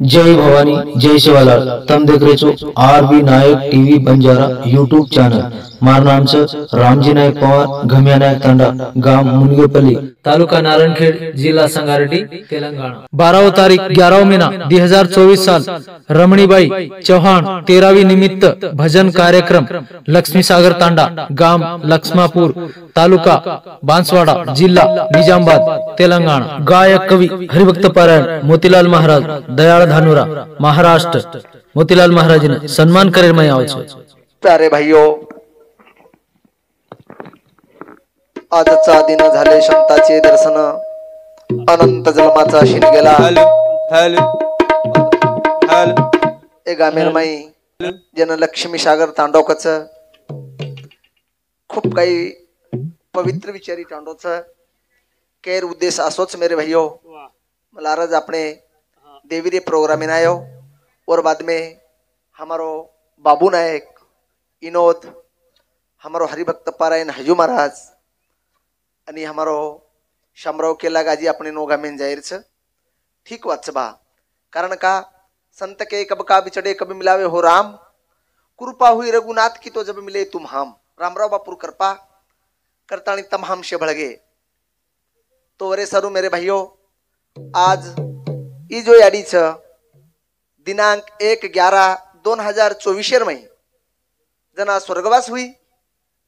जय भवानी जय शिवालाल। तम देख रहे છો आरबी नायक टीवी बंजारा यूट्यूब चॅनल। मार नाम से रामजी नायक पवार, घमिया नायक तांडा, गांव मुनगेपल्ली, तालुका नारायणखेड, जिला संगारेड्डी, तेलंगाना। 12 तारीख 11 महीना 2024 साल रमणीबाई चौहान 13वी निमित्त भजन कार्यक्रम लक्ष्मी सागर तांडा, गांव लक्ष्मापूर, तालुका बांसवाड़ा, जिला निजामाबाद, तेलंगाना। गायक कवि हरिभक्त पारायण मोतीलाल महाराज, दयाळ धानुरा, महाराष्ट्र। मोतीलाल महाराज ने सन्मान करेल मैं आवे छे। प्यारे भाइयों, आजचा दिन झाले संतांचे दर्शन, अनंत जन्माचा शीन गेला। एक गामेरमाई जन लक्ष्मी सागर तांडवकच खूप काही पवित्र विचारी तांडवच केर उद्देश असोच मेरे भाइयों। मला आज अपने देवीरे प्रोग्राम में आयो और बाद में हमारो बाबू नायक इनोद, हमारो हरिभक्त पारायण हजू महाराज आणि हमारो शामराव केला गाजी अपने नोगा में जाहिर छ। ठीक बात बा, कारण का संत के कब का बिछड़े कभी मिलावे हो राम, कृपा हुई रघुनाथ की तो जब मिले तुम हम। रामराव बापुर कृपा करतानी तम हम से भड़गे। तो वरे सरू मेरे भाइयों, आज ई जो याडी छ दिनांक 1/11/2024 में जना स्वर्गवास हुई,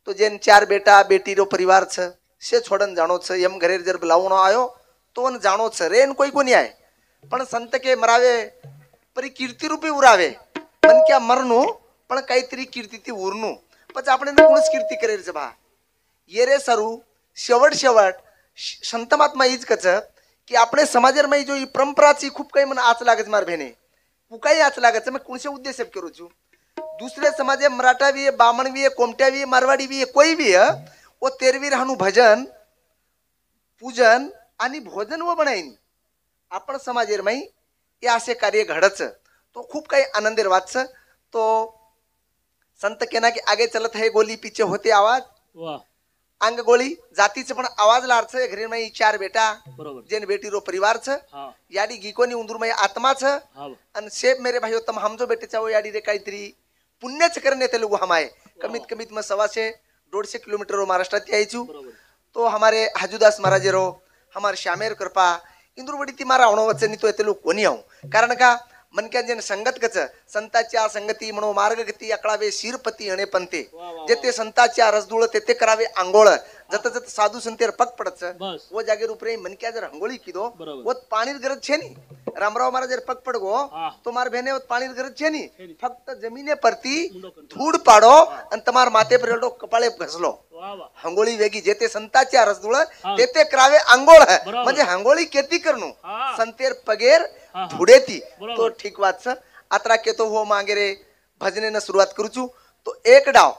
तो जेन 4 बेटा बेटी रो परिवार छ से छोड़न जानो छ। यम घरे जर बुलावणो आयो तो न जानो छ रेन कोई कोनी आए, पण संत के मरावे परी कीर्ती रूपी उरावे। मन क्या मरनु पण काहीतरी कीर्ती ती उरनु, पछ आपण कोणच कीर्ती करेल छ बा। ये रे सरू शेवट संत महात्मा ईज कच की आपणे समाजर में जो परंपराची खूप काही मन आच लागत मार भेने पुकाई आच लागत। मैं कोणसे उद्देश करू छु, दूसरे समाजे मराठा भी है, बामण भी है, कोमट्या भी है, मारवाड़ी भी है, कोई भी है, वो तेरवीर हानु भजन पूजन आणि भोजन व बनाईन आपण समाजेर में ये असे कार्य घडच। तो खूप काही आनंदेर वाच। तो संत कहना कि आगे चलत है गोली पीछे होते आवाज, अंग गोली जातीच पण आवाज लारछ। घरी में 4 बेटा जेन बेटी रो परिवार छ, याडी गीकोनी उंदूर में आत्मा छ। अन सेब मेरे भाइयों तम हम जो बेटे चाहो याडी रे काहीतरी पुण्यच करने ते लोग हमारे कमीत कमीत में 125-150 किलोमीटर महाराष्ट्रात यायचू। तो हमारे हजूदास महाराज रो, हमारे श्यामेर कृपा इंदूर बडी ती मारा होणो वचनी तो ते लोग कोणी आऊ, कारण का मन क्या जन संगत कच संताच्या संगती म्हणो मार्ग गती अकळावे शिरपती अणे पंते, जेते संताच्या रसदुळ तेते करावे आंघोळ। जत जत साधू संतेर पग पडच वो जागे रूपरे मन क्या जर अंघोळी कीदो वो पाणीर गरज छे नी। रामराव महाराज जर पग पडगो तो मार भेने वो पाणीर गरज छे नी, फक्त जमीने परती धूड पाडो अन तमार माथे पर रेडो कपाळे घसलो। हंगोळी वेगी जेते संताच्या रसदुळ तेते करावे आंघोळ, म्हणजे हंगोळी केती करनु संतेर पगेर धुडेती। तो ठीक बात छ। आत्रा के तो हो मांगे रे भजने न सुरुवात करू छु। तो एक डाव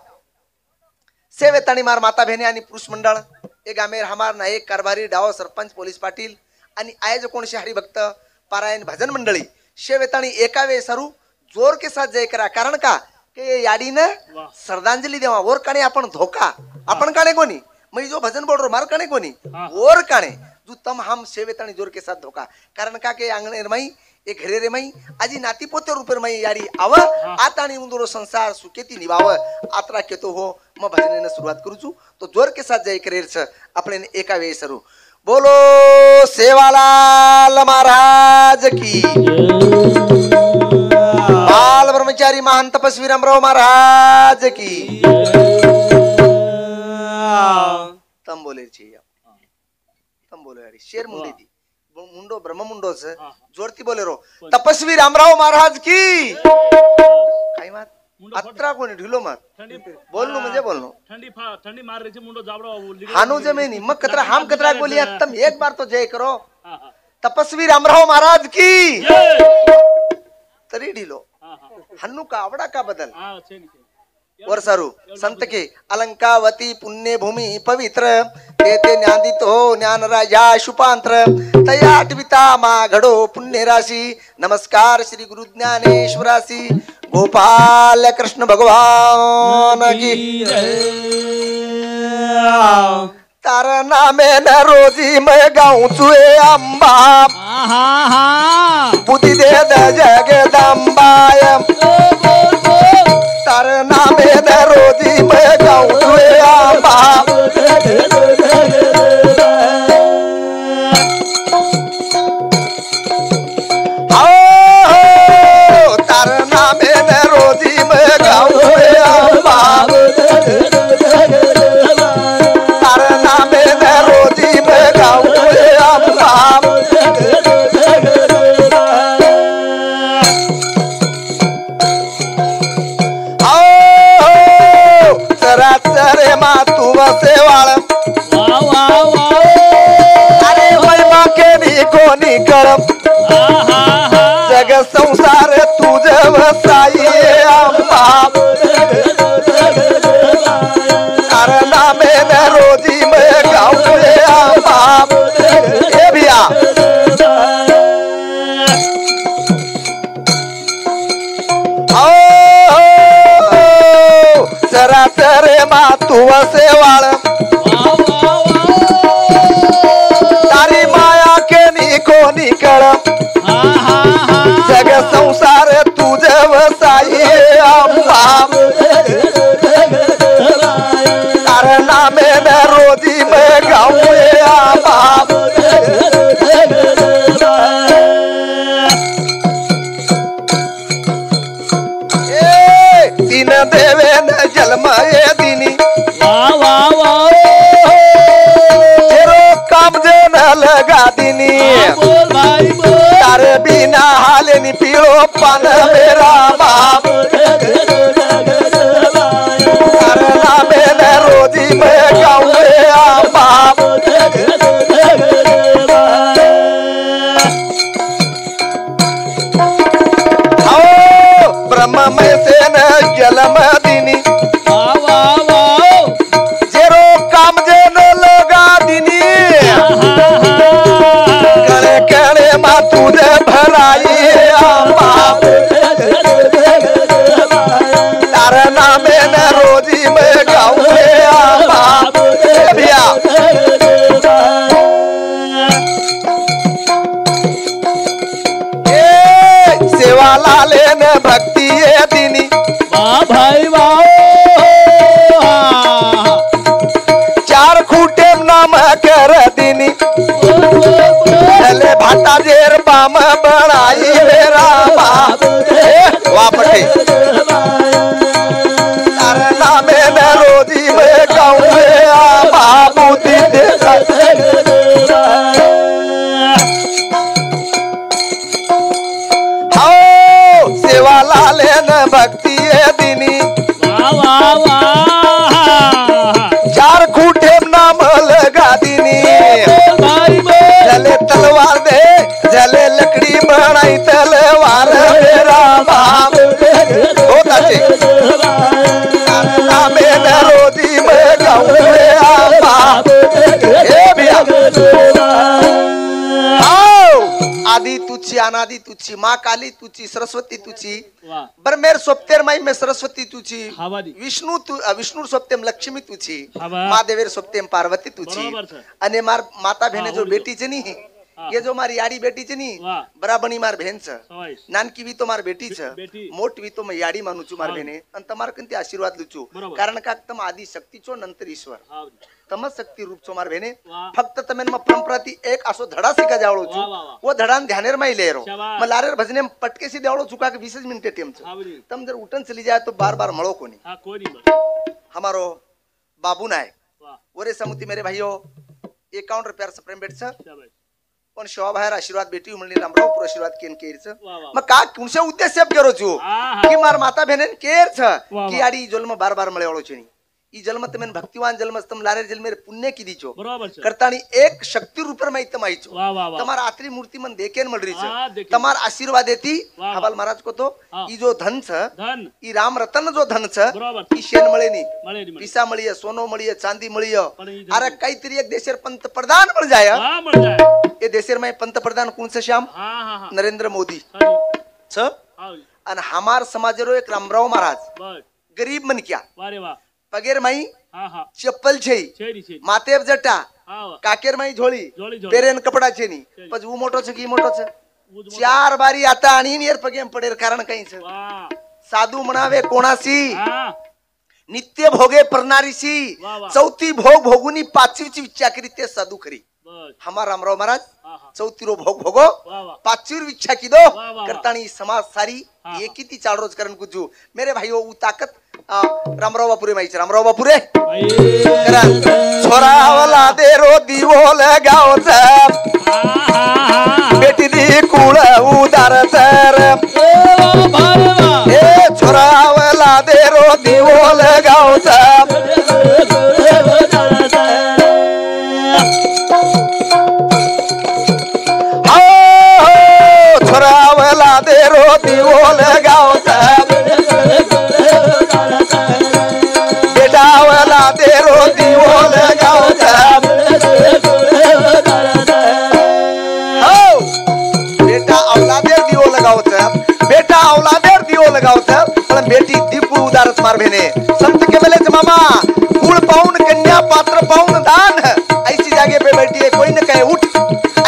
सेवेताणी मार माता बहिणी आणि पुरुष मंडळ एक आमेर हमार नायक कारभारी डाव सरपंच पोलीस पाटील आणि आयोजक कोणशे हरिभक्त पारायण भजन मंडळी शेवेताणी एकावे सरू जोर के साथ जय करा। कारण का के याडी न श्रद्धांजली देवा और काणे आपण धोका आपण काणे कोणी मैं जो भजन बोल रो मार काणे कोणी और काणे जो तम हम सेवेताणी जोर के साथ धोका। कारण का के आंगणे रमाई एक घरे रे मई आजी नाती पोते रूपर मई याडी आव आताणी उंदरो संसार सुकेती निभाव। आत्रा केतो हो म भजने न सुरुवात करू छु। तो जोर के साथ जय करेर छ आपणे एका वेळी सरू बोलो सेवालाल महाराज की, बाल ब्रह्मचारी महान तपस्वी रामराव महाराज की। तम बोले छी तम बोले यारी शेर मुंडी दी मुंडो ब्रह्म मुंडो से जोरती बोले रो तपस्वी रामराव महाराज की। काय मात अत्रा कोणी ढिलो मात बोलनो म्हणजे बोलनो ठंडी मार रही मुंडो जाबड़ो हानु जमेनी मग कतरा हम कतरा बोलिया तम एक बार तो जय करो तपस्वी रामराव महाराज की। तरी ढिलो हन्नु का आवड़ा का बदल और सारू संत के अलंकावती पुण्य भूमि पवित्र तेते न्यादित हो ज्ञान राजा शुपांत्र तया अटविता मा घडो पुण्य राशि। नमस्कार श्री गुरु ज्ञानेश्वरासी गोपाल कृष्ण भगवान की। तारा नामे न रोजी मैं गाऊं चुए अंबा बुद्धि दे जगदम्बाय तारा नामे न रोजी मैं गाऊं चुए अंबा तारा नामे न रोजी मैं गाऊं चुए अंबा जग संसार तुझ वसाई अंबा तारा नामे न रोजी मैं गाऊं अंबा ये भैया जरा तेरे माँ तू वसे वाल तारी माया के निको निकल जग संसार तुझ वसाई अंबा तारा नामे न रोजी मैं गाऊं अंबा दिन देवे न जन्म ये दिनी तेरो काम जे न लगा दिनी तारे बिना हाले नि पीड़ो पान मेरा बाप तारे नामे न रोजी मैं गाऊं बाप ब्रह्म में से न जलम दिनी जेरो काम जे न लगा दिनी कणे कणे मा तुझे भराई अंबा तारा नामे न रोजी मैं गाऊं अंबा भैया सेवा लाले न भक्ति ये दिनी भाई वाह चार खूटे नाम कर दिनी चले भाटा जेर बाम बनाई मेरा बाप वापटे तारा नामे न रोजी मैं गाऊं बाबू दीदे सेवा लाले न भक्ति ये दिनी चार खूटे नाम लगा दिनी जले तलवार दे जले लकड़ी बनाई तलवार मेरा बाप होता नामे न रोजी मैं गाऊं बाप आदि तुझी अनादि तुझी माँ काली तुझी सरस्वती तुझी बरमेर सोपतेर माई में सरस्वती तुझी विष्णु सोपतेम लक्ष्मी तुझी माँ देवेर सोपतेम पार्वती तुझी अने मार माता बहने जो बेटी चे नी ये जो मारी याडी बेटी चे नी बराबनी मार बहन छ नानकी भी तो मार बेटी छ मोट भी तो मैं याडी मानू छु मार बहने अन तमार कंती आशीर्वाद लुचू कारण का तम आदि शक्ती चो नंतर ईश्वर तमच शक्ती रूप छो मार बहने फक्त तमेन में परंपराती एक असो धडा शिका जावळो छु वो धडान ध्यानेर माई लेरो म लारेर भजने में पटके से देवळो छुका के 20 मिनिट टेम छ तम जर उठन चली जाए तो बार बार मळो कोनी हमारो बाबू नायक ओरे समुती मेरे भाइयों 51 रुपया सप्रेम भेट छ पण शिवा बाहेर आशीर्वाद भेटी म्हणली रामराव पुर आशीर्वाद केन केर छ मग का कुणसे उद्देश्य करो छु की मार माता बहनेन केर छ की आडी जन्म बार बार मळेवळो छनी ई जन्म तमेन भक्तिवान जन्म तम लारे जन्म मेरे पुण्य की दीचो करतानी एक शक्ति रूपर में तम आईचो तमार आत्री मूर्ति मन देखेन मडरी छ तमार आशीर्वाद देती हवाल महाराज को तो ई जो धन छ ई राम रतन जो धन छ ई शेन मळे नी पिसा मळीय सोनो मळीय चांदी मळीय अरे काहीतरी एक देशेर पंतप्रधान मळ जाय ए देशेर में पंतप्रधान कोण छ श्याम नरेंद्र मोदी छ अन हमार समाजरो एक रामराव महाराज गरीब मन क्या पगेर माई હા હા चप्पल छे છે ની છે मातेब जटा હા काकेर माई झोली झोली, झोली. पेरेन कपडा छे नी पछ ऊ मोटो छे की मोटो छे चार बारी आता आणि नेर पगेम पडेर कारण काही छे વાહ साधू म्हणावे कोणासी હા नित्य भोगे परनारीसी वाह, वाह. चौथी भोग भोगुनी पाचवीची इच्छा करी ते साधू खरी બસ हमारा रामराव महाराज હા હા चौथीरो भोग भोगो વાહ वाह पाचवीर इच्छा की दो वाह, वाह. करतानी समाज सारी हाँ, ये किती चाल रोज करण कुजू मेरे भाइयों ऊ ताकत रामराव बापुरे माहिती रामराव बापुरे ભાઈ करण छोरावला दे रो दिवोल गावचा હા હા હા बेटी दी कुळ उदार तर ए छोरावला दे रो दिवोल गावचा छोरावला दे रो दिवोल गावचा बेटावला दे रो दिवोल गावचा हो बेटा औलादेर दिवो लगावचं बेटा औलादेर दिवो लगावचं पण बेटी दीप उदारच मार भेने संत के बेलेच मामा कुळ पाऊन कन्या पात्र पाऊन दान ऐसी जागे पे बैठी है कोई न कहे उठ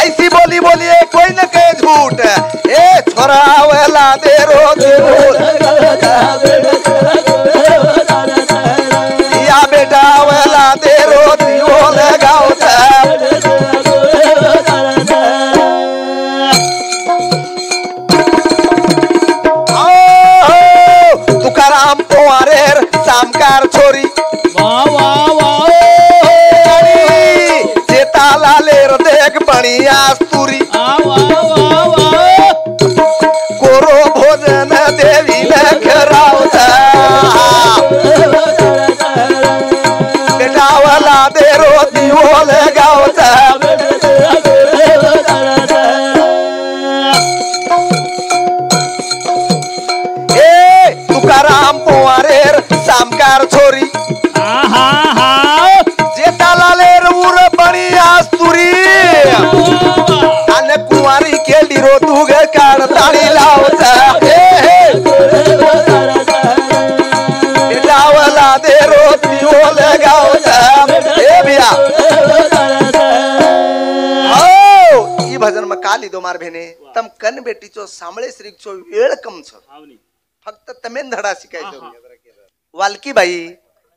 ऐसी बोली बोलिए कोई न कहे झूठ ए छोरावला दे रो दिवो या बेटावला दे रो दिवो लगावचं तुकाराम पोवारेर सामकार छोरी वाह वाह वाह जेताला लेर देख बणिया स्तुरी वाह वाह वाह कोरो भोजन देवी खरावता बेटावला दे रो दिवो लगावता तुकाराम पोवारेर सामकार छोरी हा हा हा जेतालालेर उर बणिया स्तुरी आणि कुवारी केली रो तुग काढताळी लावता बेटावला दे रो दिवो लगावता ए बिया हो ई भजन में का लीधो मार भेने तम कन बेटीचो सांभळे श्रीचो वेळ कम छो આવની फक्त तमेन धडा शिकायचो वालकी बाई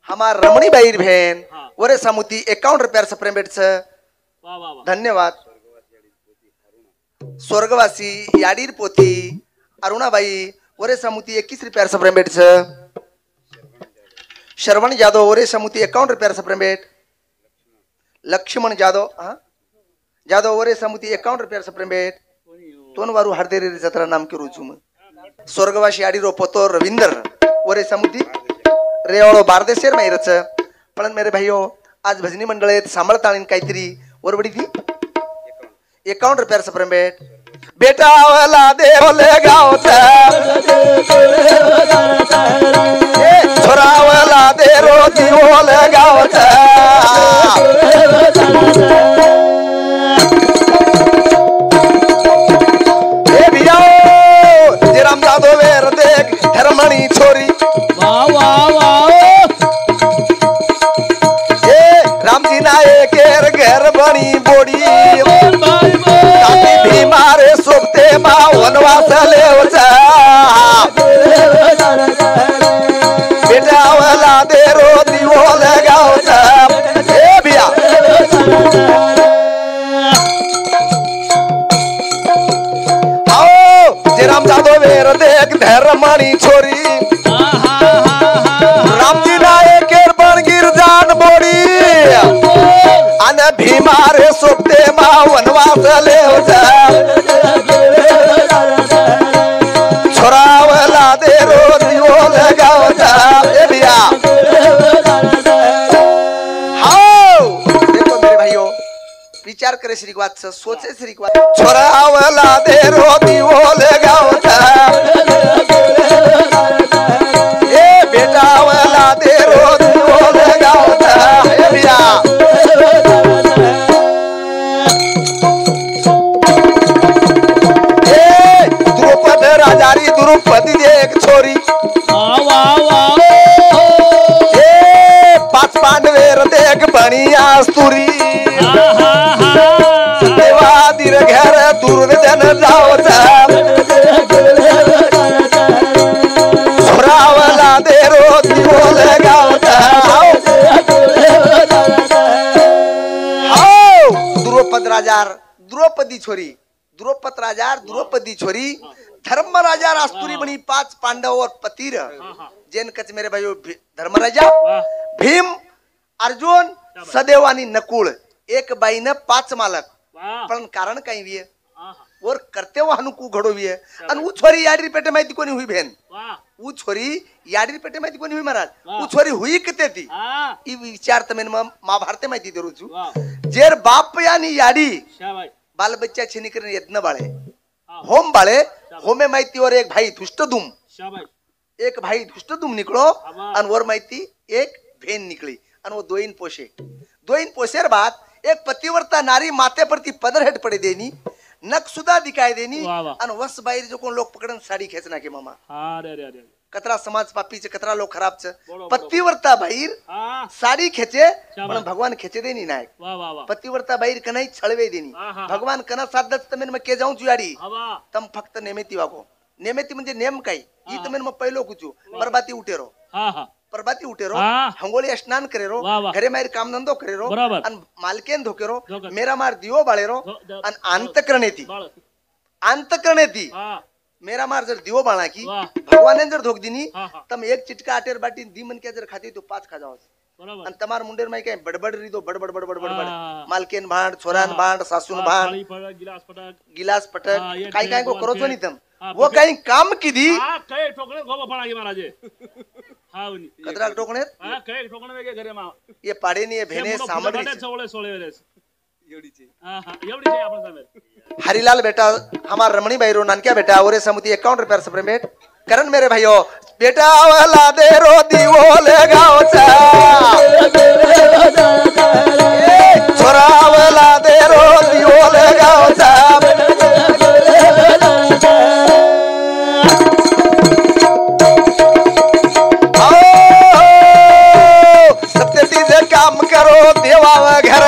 हमार रमणी बाई बहन हाँ. वरे समुती 51 रुपयार सप्रेमेट छ વાહ વાહ વાહ धन्यवाद स्वर्गवासी याडीर पोती अरुणाबाई वरे समुती 21 रुपयार सप्रेमेट छ श्रवण जादव वरे समुती 51 रुपयार सप्रेमेट लक्ष्मण जादव जादव वरे समुती 51 रुपयार सप्रेमेट तोन वारू हरदेरी जत्रा नाम के रुचुम स्वर्गवासी आडीरो पोतो रविंदर वरे समुती रेवाळो बारदेशेर माहिरच पण मेरे भाइयों आज भजनी मंडळेत सांभाळताळीन काहीतरी वरवडी ती 51 रुपयार सप्रेमेट बेटावला देवले गावचा छोरावला दे रो दिवोल गावचा राम जादव वेर देख धर्मणी छोरी वाह वाह वाह ए रामजी नाये केर घर बनी बोडी ताती भीमारे सोबते मा वनवास लेवचा बेटावला दे रो दिवो लगावचा ए बिया राम जादव वेर देख धर्मणी छोरी रामजी नायकेर बनगीर जान बोडी आणि भीमारे सोबते मा वनवास लेवचा छोरावला दे रो दिवो लगावचा ए बिया हाओ देखो मेरे भाइयों विचार करे श्रीवाद से सोचे श्रीवाद छोरावला दे रो दिवो लगावता ए बेटावला दे रो दिवो लगावता ए बिया ए द्रुपद राजारी द्रुपदी देख छोरी वाह वाह वाह ए देख बणी आस्तुरी देवा दीर घर दुर्जन जावचा छोरावला दे रो दिवोल गावचा हो द्रौपद राजार द्रौपदी छोरी द्रौपद राजार द्रौपदी छोरी धर्मराजा आस्तुरी बनी 5 पांडव और पतिर जैन कच मेरे भाइयों धर्मराजा भीम अर्जुन सदैव आणि नकुळ एक बाई न 5 मालक पण कारण काही भी है और करते वो हनुकू घडो भी है आणि उ छोरी याडी पेटे माहिती कोणी हुई बहन उ छोरी याडी पेटे माहिती कोणी हुई महाराज उ छोरी हुई किते ती ई विचार तमें महाभारत माहिती देरू छु जेर बाप यानी याडी बाल बच्चा छेनी करने यत्न बाळे होम बाळे होमे माहिती और एक भाई धुष्टदुम एक भाई धुष्टदुम निकलो और वर माहिती एक भेन निकली और वो दोइन पोसेर बाद एक पतिव्रता नारी माथे पर ती पदर हेट पड़े देनी नक सुधा दिखाई देनी और वस बाहर जो कोण लोग पकडन साडी खेचना के मामा कतरा समाज पापी चे कतरा लोग खराब चे पतिव्रता बाहर साडी खेचे पण भगवान खेचे देनी नायक पतिव्रता बाहर कनाई छळवे देनी भगवान कना साधत तमेन में के जाऊं जुयाडी तम फक्त नेमेती वागो नेमेती म्हणजे नेम काही ई तमेन में पहिलो कुचू बरबाती उठेरो परबाती उठेरो हंगोली स्नान करेरो घरे मार काम धंधो करेरो अन मालकेन धोकेरो मेरा मार दियो बाळेरो अन अंतकरणेती मेरा मार जर दियो बाळा की भगवान जर धोक दिनी तम एक चिटका आटेर बाटी दी मन के जर खाती तो 5 खा जाओ अन तमार मुंडेर में काय बडबड री दो बडबड मालकेन भांड छोरान भांड सासून भांड गिलास पटक काय काय को करो तो नहीं तम वो कहीं काम की दी कई ठोकणे गोबा पड़ा के महाराज कतरा ठोकणे कई ठोकणे वेगे घरे मा ये पाडे नहीं है भेने सामग्री सोळे वेळेस एवढीचे एवढीचे आपण साहेब हरिलाल बेटा हमार रमणी भाई रो नानक्या बेटा ओरे समुती 51 रुपया से पेमेंट करण मेरे भाइयों बेटा वाला दे रो दिवोल गावचा छोरा वाला दे रो दिवोल गावचा सत्यतीचे काम करो देवा घर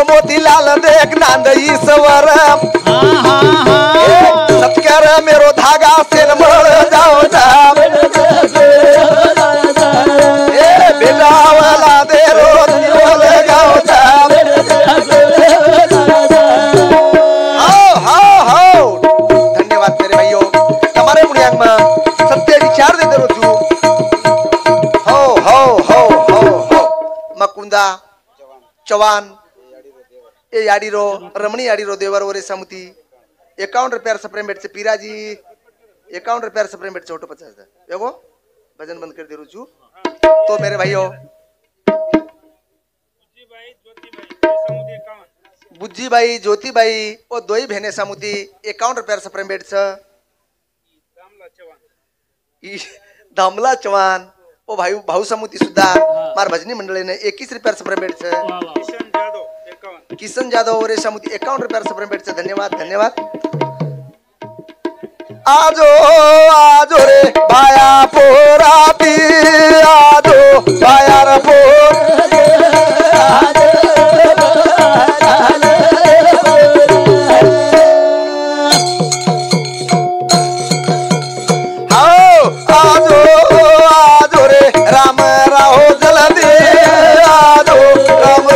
मोतीलाल देख नांद ईश्वर सत्कर मेरो धागा से मळ जाओ बेटा वाला दे रो दिवोल गावचा हो धन्यवाद मेरे भाइयों तुम्हारे मुनियांग में सत्य विचार देते रो तू हो मकुंदा चवान ए याडीरो रमणी याडीरो देवर ओरे समुती 51 रुपया सप्रेम बेट से पीराजी 51 रुपया सप्रेम बेट छोटो 50 देखो भजन बंद कर दे रुचू तो मेरे भाइयों बुज्जी भाई ज्योति भाई ओ दोई बहने समुती 51 रुपया सप्रेम बेट से दामला चवान ओ भाई भाऊ समुती सुद्धा मार भजनी मंडळीने 21 रुपया सप्रेम बेट से किशन जादव और समुती 51 रुपया सप्रेम बेट से धन्यवाद आजो रे भाया पोराती आजो भाया रे आजो रे राम राहो जल्दी आजो राम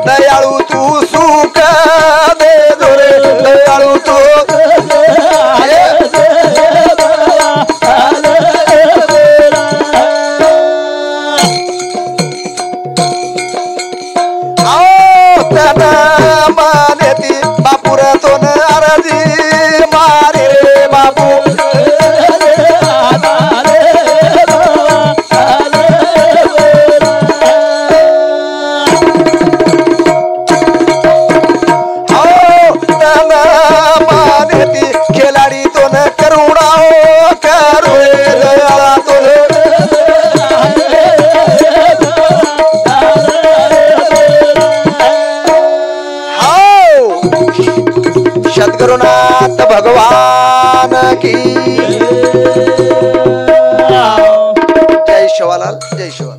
दयाळू तू सुख भगवान की जय शिवालाल जय शिवा